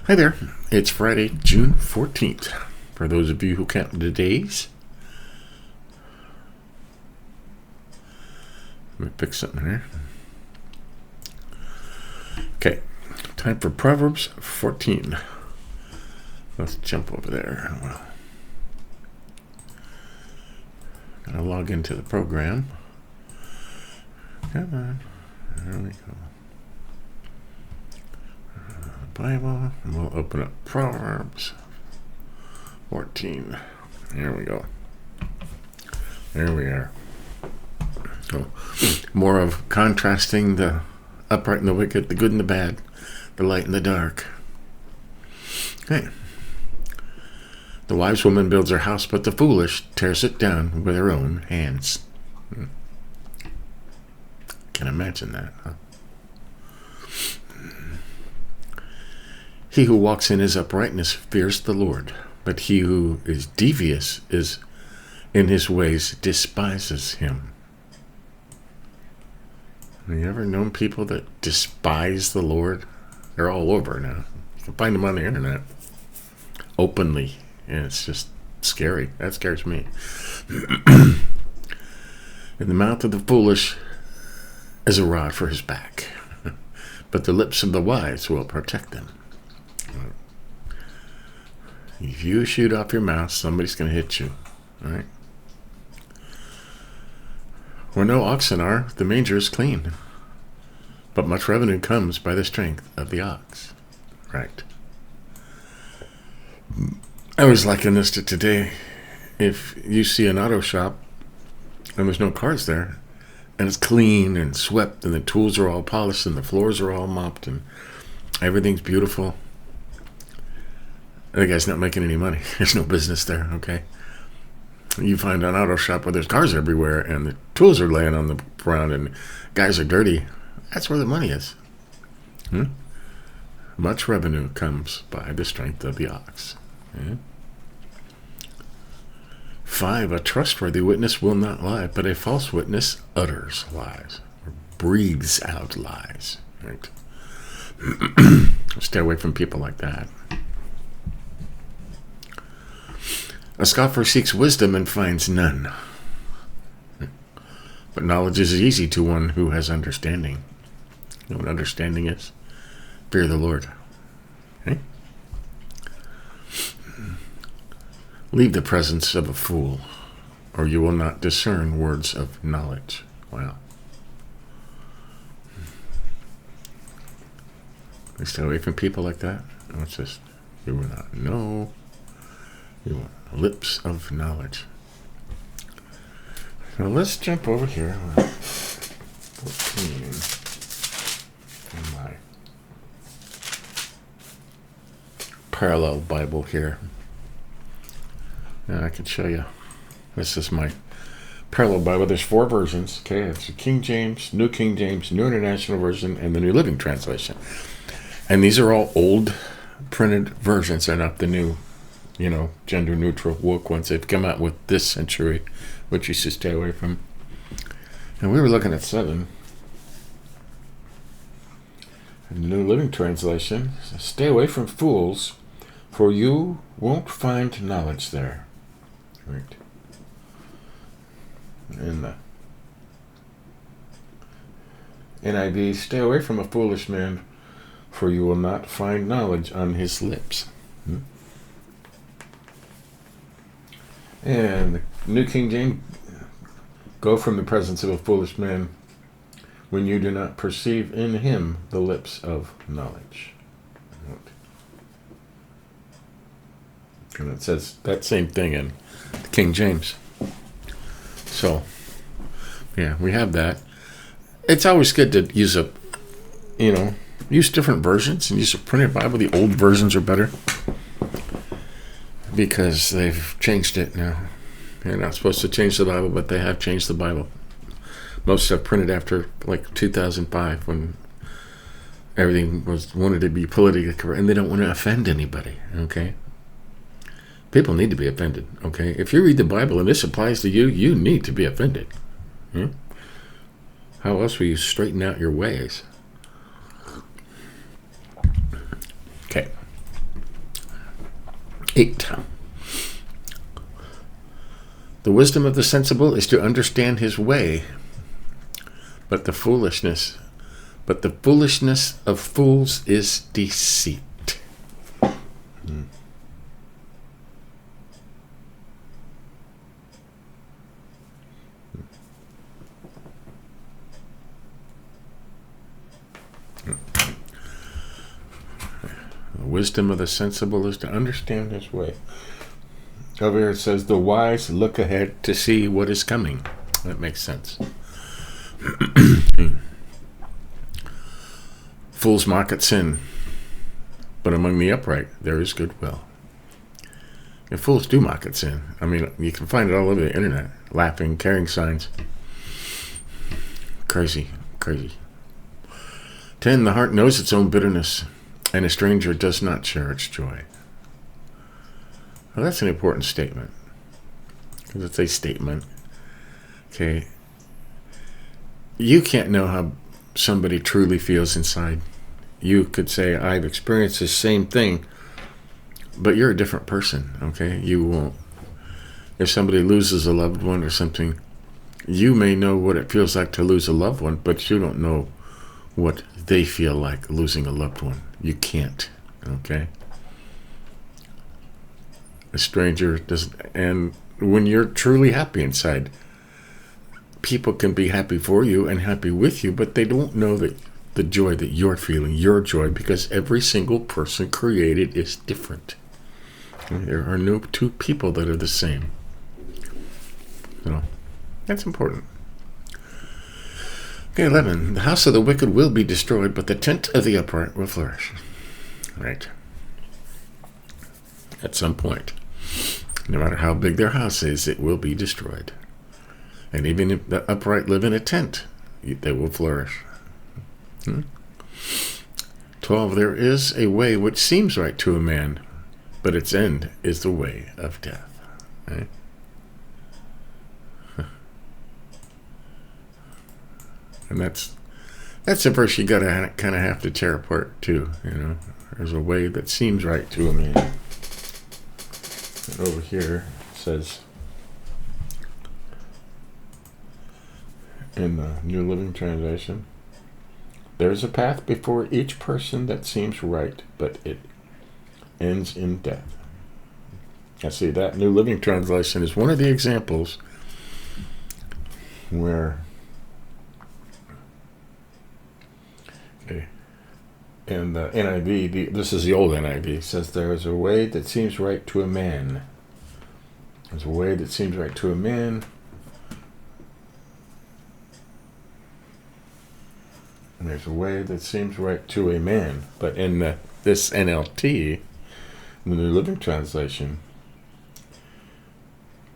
Hi there. It's Friday, June 14th. For those of you who count the days, let me pick something here. Okay, time for Proverbs 14. Let's jump over there. Well, gotta log into the program. Come on. There we go. Bible, and we'll open up Proverbs 14. There we go. There we are. So, more of contrasting the upright and the wicked, the good and the bad, the light and the dark. Okay. The wise woman builds her house, but the foolish tears it down with her own hands. Can imagine that, huh? He who walks in his uprightness fears the Lord, but he who is devious is in his ways despises him. Have you ever known people that despise the Lord? They're all over now. You can find them on the internet openly, and it's just scary. That scares me. In the mouth of the foolish is a rod for his back, but the lips of the wise will protect them. If you shoot off your mouth, somebody's going to hit you. All right? Where no oxen are, the manger is clean, but much revenue comes by the strength of the ox. Right. I was liking this to today. If you see an auto shop and there's no cars there, and it's clean and swept, and the tools are all polished, and the floors are all mopped, and everything's beautiful, the guy's not making any money. There's no business there, okay? You find an auto shop where there's cars everywhere and the tools are laying on the ground and guys are dirty. That's where the money is. Much revenue comes by the strength of the ox. 5, a trustworthy witness will not lie, but a false witness utters lies, or breathes out lies. Right? Stay away from people like that. A scoffer seeks wisdom and finds none. But knowledge is easy to one who has understanding. You know what understanding is? Fear the Lord. Okay? Leave the presence of a fool, or you will not discern words of knowledge. Wow. We stay away from people like that. What's this? You will not know. You want lips of knowledge. Now let's jump over here. 14 in my parallel Bible here. Now I can show you. This is my parallel Bible. There's 4 versions. Okay, it's the King James, New International Version, and the New Living Translation. And these are all old printed versions. They're not the new, gender neutral woke ones. They've come out with this century, which you should stay away from. And we were looking at 7. In the New Living Translation, stay away from fools, for you won't find knowledge there. Right. In the NIV, stay away from a foolish man, for you will not find knowledge on his lips. And the New King James, go from the presence of a foolish man when you do not perceive in him the lips of knowledge. And it says that same thing in the King James. So, yeah, we have that. It's always good to use use different versions and use a printed Bible. The old versions are better because they've changed it now. You're not supposed to change the Bible, but they have changed the Bible. Most have printed after 2005 when everything wanted to be politically correct, and they don't want to offend anybody, okay? People need to be offended, okay? If you read the Bible and this applies to you, you need to be offended. How else will you straighten out your ways? Okay. 8. The wisdom of the sensible is to understand his way, but the foolishness of fools is deceit. The wisdom of the sensible is to understand his way. Over here it says, the wise look ahead to see what is coming. That makes sense. Fools mock at sin, but among the upright there is goodwill. And fools do mock at sin. I mean, you can find it all over the internet. Laughing, carrying signs. Crazy. 10. The heart knows its own bitterness, and a stranger does not share its joy. Well, that's an important statement. Because it's a statement. Okay. You can't know how somebody truly feels inside. You could say, I've experienced the same thing, but you're a different person, okay? You won't. If somebody loses a loved one or something, you may know what it feels like to lose a loved one, but you don't know what they feel like losing a loved one. You can't, okay? A stranger doesn't, and when you're truly happy inside, people can be happy for you and happy with you, but they don't know that the joy that you're feeling, your joy, because every single person created is different. There are no two people that are the same. So, that's important. Okay, 11. The house of the wicked will be destroyed, but the tent of the upright will flourish. Right. At some point. No matter how big their house is, it will be destroyed. And even if the upright live in a tent, they will flourish. 12. There is a way which seems right to a man, but its end is the way of death. Right? And that's a verse you gotta kind of have to tear apart too. You know, there's a way that seems right to a man. And over here it says, in the New Living Translation, there is a path before each person that seems right, but it ends in death. I see that New Living Translation is one of the examples where in the NIV, this is the old NIV, says there is a way that seems right to a man. There's a way that seems right to a man. And there's a way that seems right to a man. But in this NLT, the New Living Translation,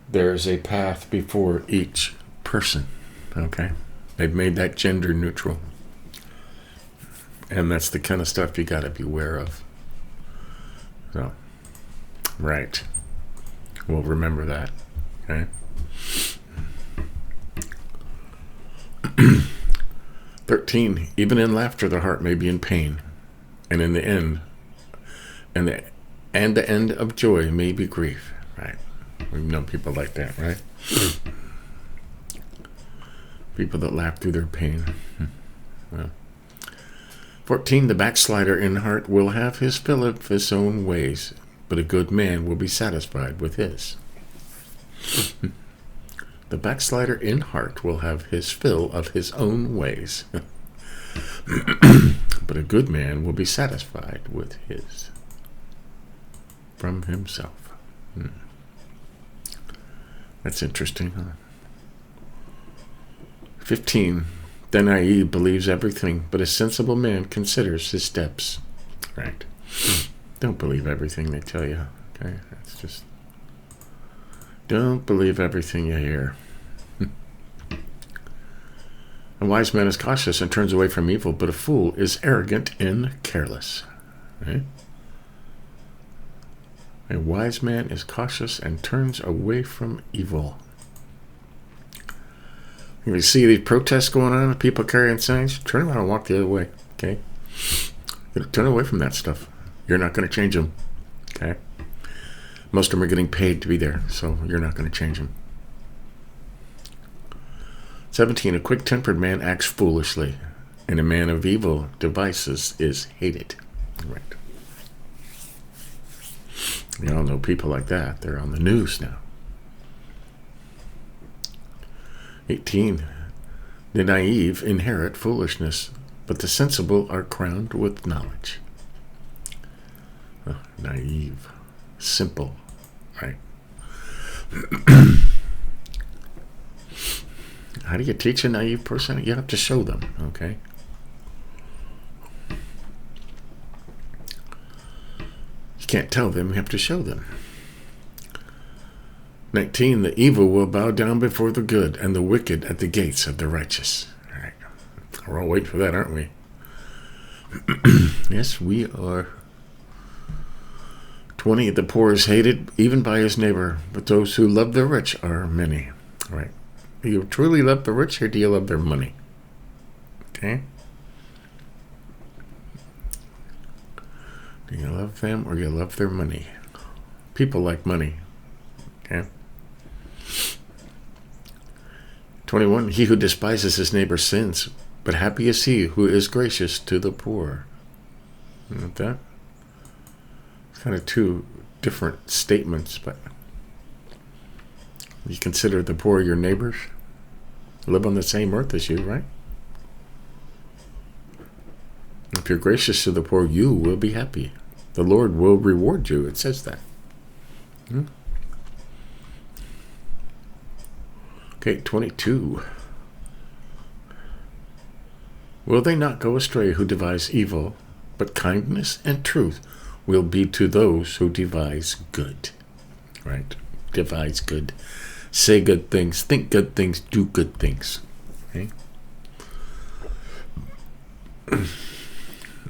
there's a path before each person. Okay? They've made that gender neutral. And that's the kind of stuff you got to beware of. So, right. We'll remember that. Okay? 13. Even in laughter, the heart may be in pain. And in the end, the end of joy may be grief. Right? We've known people like that, right? People that laugh through their pain. Well. 14. The backslider in heart will have his fill of his own ways, but a good man will be satisfied with his. The backslider in heart will have his fill of his own ways, but a good man will be satisfied with his. From himself. That's interesting, huh? 15. The naive believes everything, but a sensible man considers his steps. Right. Don't believe everything they tell you. Okay? That's just... Don't believe everything you hear. A wise man is cautious and turns away from evil, but a fool is arrogant and careless. Right? A wise man is cautious and turns away from evil. If you see these protests going on, people carrying signs, turn around and walk the other way, okay? Turn away from that stuff. You're not going to change them, okay? Most of them are getting paid to be there, so you're not going to change them. 17, a quick-tempered man acts foolishly, and a man of evil devices is hated. Right. You all know people like that. They're on the news now. 18, the naive inherit foolishness, but the sensible are crowned with knowledge. Naive, simple, right? How do you teach a naive person? You have to show them, okay? You can't tell them, you have to show them. 19, the evil will bow down before the good, and the wicked at the gates of the righteous. All right. We're all waiting for that, aren't we? Yes, we are. 20, the poor is hated even by his neighbor, but those who love the rich are many. All right. Do you truly love the rich, or do you love their money? Okay? Do you love them, or do you love their money? People like money. Okay? 21, he who despises his neighbor sins, but happy is he who is gracious to the poor. You know that? It's kind of two different statements, but you consider the poor your neighbors, live on the same earth as you, right? If you're gracious to the poor, you will be happy. The Lord will reward you. It says that. Okay, 22. Will they not go astray who devise evil, but kindness and truth will be to those who devise good. Right? Devise good. Say good things, think good things, do good things. Okay?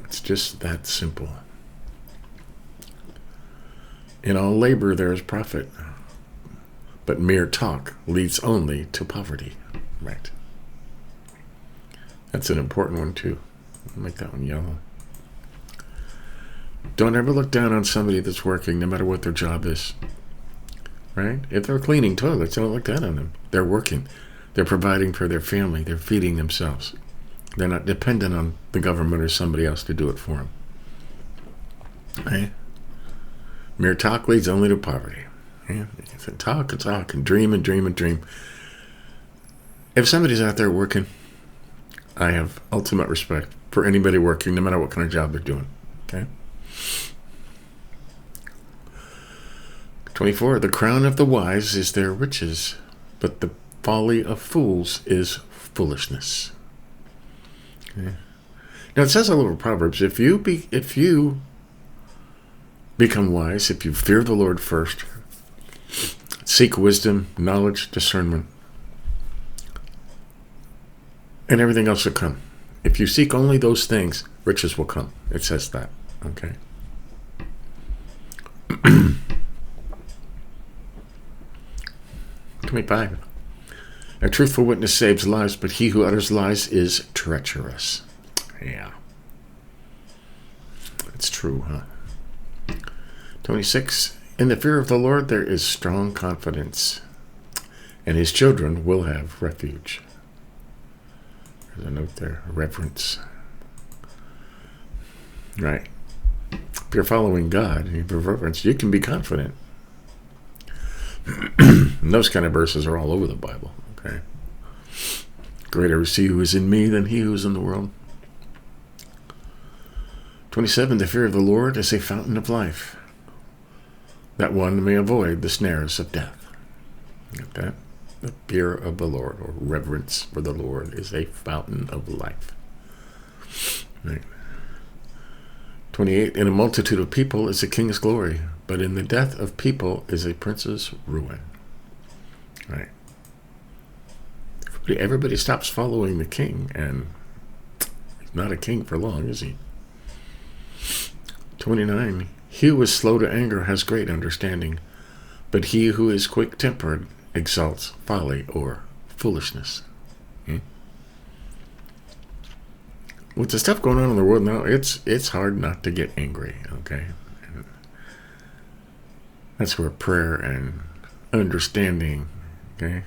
It's just that simple. In all labor there is profit, but mere talk leads only to poverty. Right. That's an important one too. I'll make that one yellow. Don't ever look down on somebody that's working, no matter what their job is. Right? If they're cleaning toilets, don't look down on them. They're working. They're providing for their family. They're feeding themselves. They're not dependent on the government or somebody else to do it for them. Right? Mere talk leads only to poverty. Yeah? Talk and talk and dream and dream and dream. If somebody's out there working, I have ultimate respect for anybody working, no matter what kind of job they're doing. Okay? 24, the crown of the wise is their riches, but the folly of fools is foolishness. Okay? Now it says all over Proverbs, if you become wise, if you fear the Lord first, seek wisdom, knowledge, discernment, and everything else will come. If you seek only those things, riches will come. It says that. Okay? 25. A truthful witness saves lives, but he who utters lies is treacherous. Yeah. It's true, huh? 26. In the fear of the Lord there is strong confidence, and his children will have refuge. There's a note there. Reverence. Right. If you're following God and you have reverence, you can be confident. And those kind of verses are all over the Bible. Okay. Greater is he who is in me than he who is in the world. 27. The fear of the Lord is a fountain of life, that one may avoid the snares of death. Like that. The fear of the Lord, or reverence for the Lord, is a fountain of life. Right. 28. In a multitude of people is a king's glory, but in the death of people is a prince's ruin. Right. Everybody stops following the king, and he's not a king for long, is he? 29. He who is slow to anger has great understanding, but he who is quick-tempered exalts folly or foolishness. With the stuff going on in the world now, it's hard not to get angry, okay? That's where prayer and understanding, okay,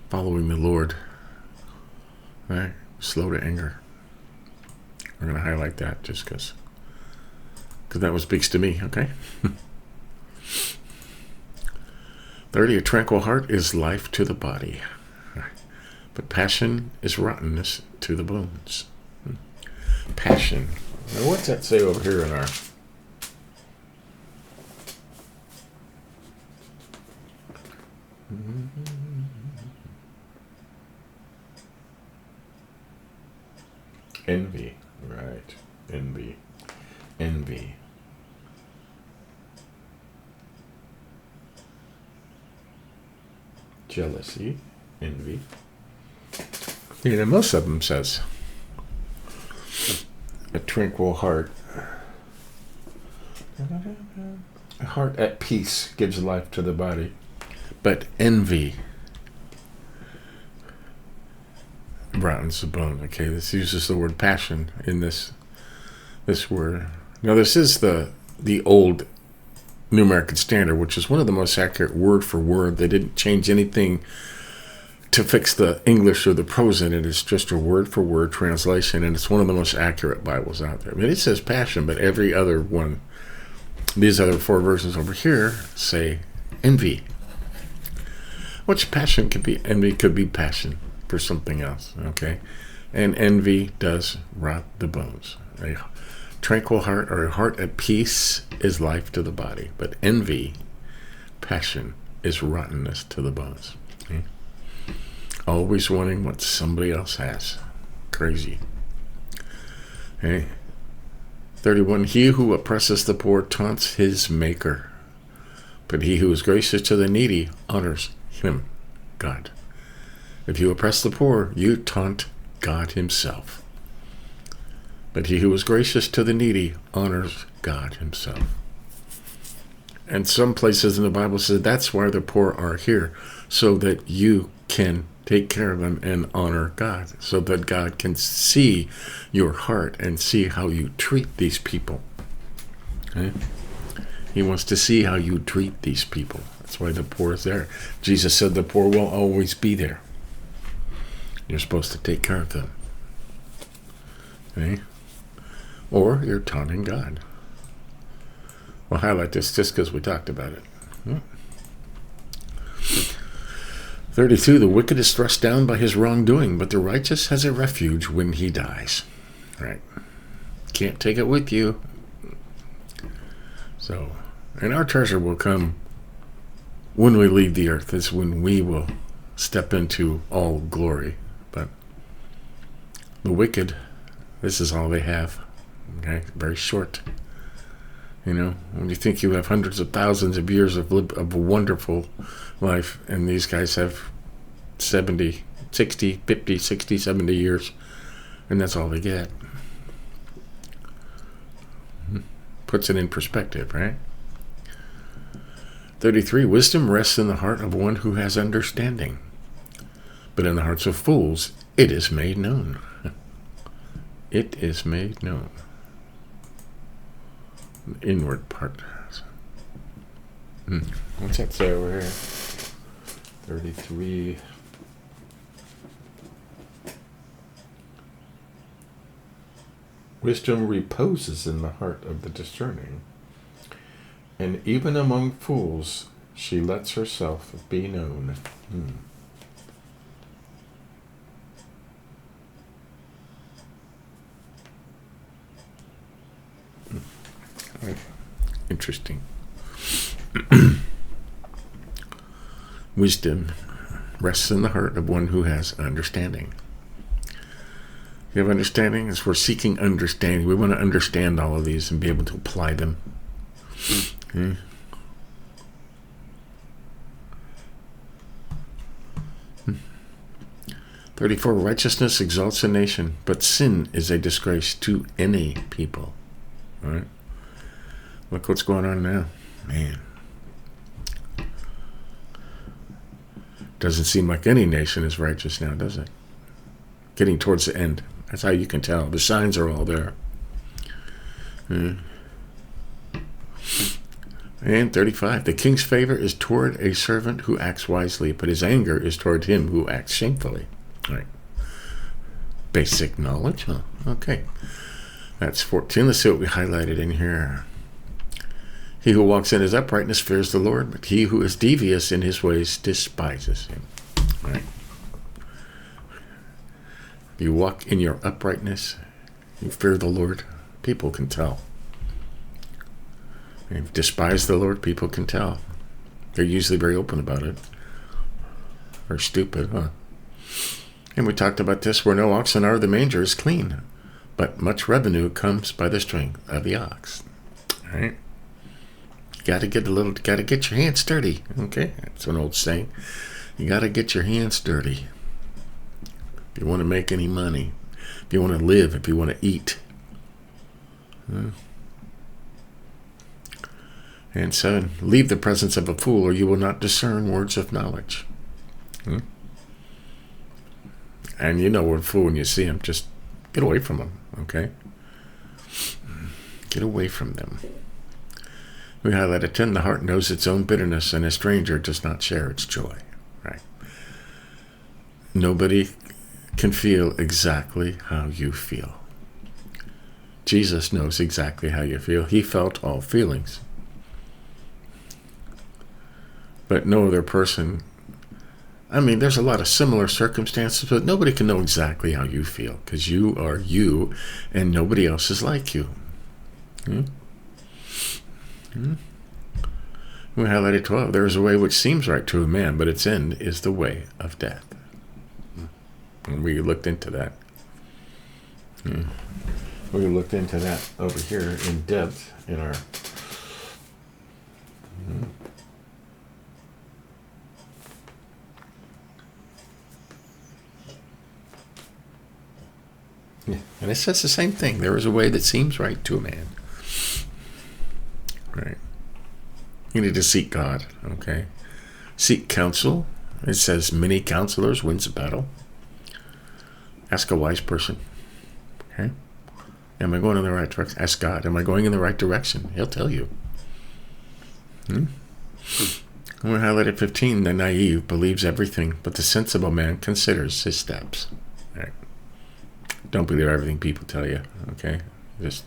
following the Lord, right, slow to anger. We're going to highlight that just because that one speaks to me, okay? 30, a tranquil heart is life to the body, but passion is rottenness to the bones. Passion. Now, what's that say over here in our... Envy, right? Envy. Jealousy, envy. You know, most of them says a tranquil heart. A heart at peace gives life to the body, but envy rottens the bone. Okay, this uses the word passion in this word. Now, this is the old New American Standard, which is one of the most accurate word for word. They didn't change anything to fix the English or the prose in it. It's just a word for word translation, and it's one of the most accurate Bibles out there. I mean, it says passion, but every other one, these other 4 versions over here, say envy. Which passion could be, envy could be passion for something else, okay? And envy does rot the bones. A tranquil heart, or a heart at peace, is life to the body, but envy, passion, is rottenness to the bones. Okay? Always wanting what somebody else has. Crazy. Okay? 31, he who oppresses the poor taunts his maker, but he who is gracious to the needy honors him, God. If you oppress the poor, you taunt God himself. But he who is gracious to the needy honors God himself. And some places in the Bible says that's why the poor are here, so that you can take care of them and honor God, so that God can see your heart and see how you treat these people. Okay? He wants to see how you treat these people. That's why the poor is there. Jesus said the poor will always be there. You're supposed to take care of them. Okay? Or you're taunting God. We'll highlight this just because we talked about it. 32, the wicked is thrust down by his wrongdoing, but the righteous has a refuge when he dies. Right? Can't take it with you. So, and our treasure will come when we leave the earth. Is when we will step into all glory. But the wicked, this is all they have. Okay, very short. You know, when you think you have hundreds of thousands of years of a wonderful life, and these guys have 70, 60, 50, 60, 70 years, and that's all they get. Puts it in perspective, right? 33, wisdom rests in the heart of one who has understanding, but in the hearts of fools it is made known. It is made known. The inward part. What's that say over here? 33. Wisdom reposes in the heart of the discerning, and even among fools she lets herself be known. Interesting. Wisdom rests in the heart of one who has understanding. You have understanding? As we're seeking understanding, we want to understand all of these and be able to apply them. Okay. — 34, righteousness exalts a nation, but sin is a disgrace to any people. All right? Look what's going on now. Man. Doesn't seem like any nation is righteous now, does it? Getting towards the end. That's how you can tell. The signs are all there. And 35, the king's favor is toward a servant who acts wisely, but his anger is toward him who acts shamefully. All right. Basic knowledge, huh? Okay. That's 14. Let's see what we highlighted in here. He who walks in his uprightness fears the Lord, but he who is devious in his ways despises him. All right. If you walk in your uprightness, you fear the Lord, people can tell. If you despise the Lord, people can tell. They're usually very open about it. Or stupid, huh? And we talked about this, where no oxen are, the manger is clean, but much revenue comes by the strength of the ox. All right? Gotta get your hands dirty. Okay? That's an old saying. You gotta get your hands dirty. If you want to make any money, if you want to live, if you want to eat. And 7, leave the presence of a fool, or you will not discern words of knowledge. And you know a fool when you see him. Just get away from them, okay? Get away from them. We highlighted 10, the heart knows its own bitterness, and a stranger does not share its joy. Right? Nobody can feel exactly how you feel. Jesus knows exactly how you feel. He felt all feelings. But no other person, I mean, there's a lot of similar circumstances, but nobody can know exactly how you feel, because you are you, and nobody else is like you. We highlighted 12. There is a way which seems right to a man, but its end is the way of death. And we looked into that. We looked into that over here in depth in our... Yeah. And it says the same thing. There is a way that seems right to a man. Right. You need to seek God, okay? Seek counsel. It says many counselors wins a battle. Ask a wise person. Okay? Am I going in the right direction? Ask God. Am I going in the right direction? He'll tell you. We highlighted 15. The naive believes everything, but the sensible man considers his steps. All right. Don't believe everything people tell you, okay? Just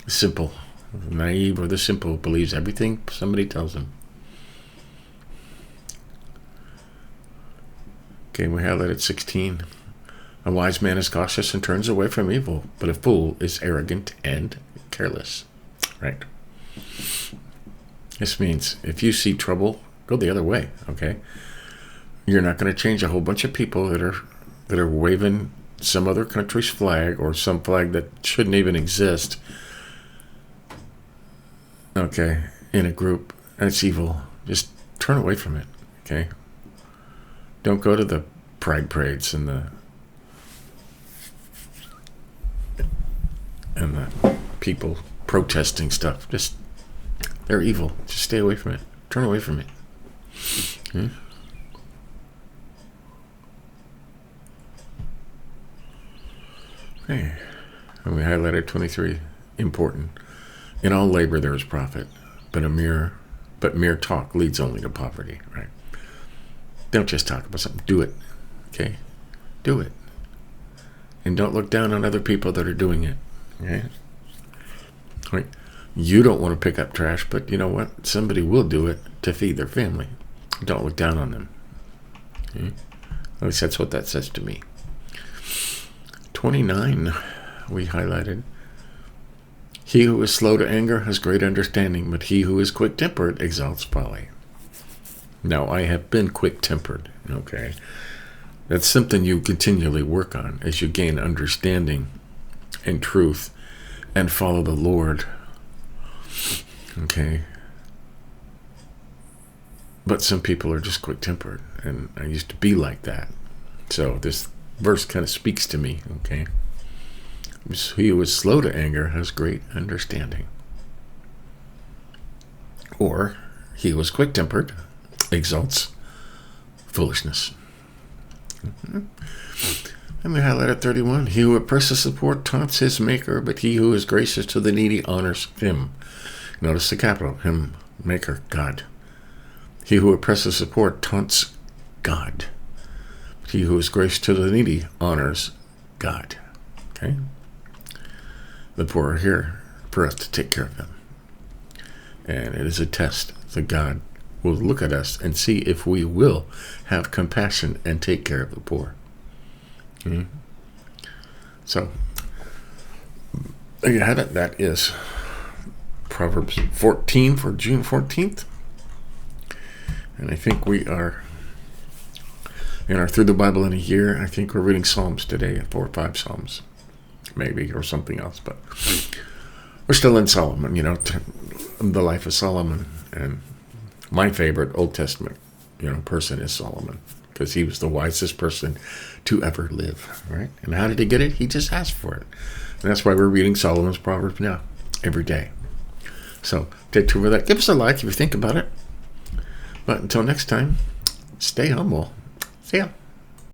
simple. The naive or the simple believes everything somebody tells them. Okay, we highlighted 16. A wise man is cautious and turns away from evil, but a fool is arrogant and careless. Right? This means if you see trouble, go the other way, okay? You're not going to change a whole bunch of people that are waving some other country's flag or some flag that shouldn't even exist, okay, in a group, and it's evil. Just turn away from it, okay? Don't go to the pride parades and the people protesting stuff. Just, they're evil. Just stay away from it. Turn away from it. Okay? Okay. And we highlighted 23. Important. In all labor there is profit, but mere talk leads only to poverty. Right? Don't just talk about something. Do it. Okay? Do it. And don't look down on other people that are doing it. Okay? Right? You don't want to pick up trash, but you know what? Somebody will do it to feed their family. Don't look down on them. Okay? At least that's what that says to me. 29, we highlighted. He who is slow to anger has great understanding, but he who is quick-tempered exalts folly. Now, I have been quick-tempered, okay? That's something you continually work on as you gain understanding and truth and follow the Lord, okay? But some people are just quick-tempered, and I used to be like that. So this verse kind of speaks to me, okay? He who is slow to anger has great understanding. Or, he who is quick-tempered exalts foolishness. And we highlighted 31. He who oppresses the poor taunts his maker, but he who is gracious to the needy honors him. Notice the capital. Him, maker, God. He who oppresses the poor taunts God. He who is gracious to the needy honors God. Okay? The poor are here for us to take care of them. And it is a test that God will look at us and see if we will have compassion and take care of the poor. So, there you have it. That is Proverbs 14 for June 14th. And I think we are in our Through the Bible in a Year. I think we're reading Psalms today, 4 or 5 Psalms, maybe, or something else. But we're still in Solomon, the life of Solomon. And my favorite Old Testament, person is Solomon, because he was the wisest person to ever live, right? And how did he get it? He just asked for it. And that's why we're reading Solomon's Proverbs now, every day. So take two with that. Give us a like if you think about it. But until next time, stay humble. See ya.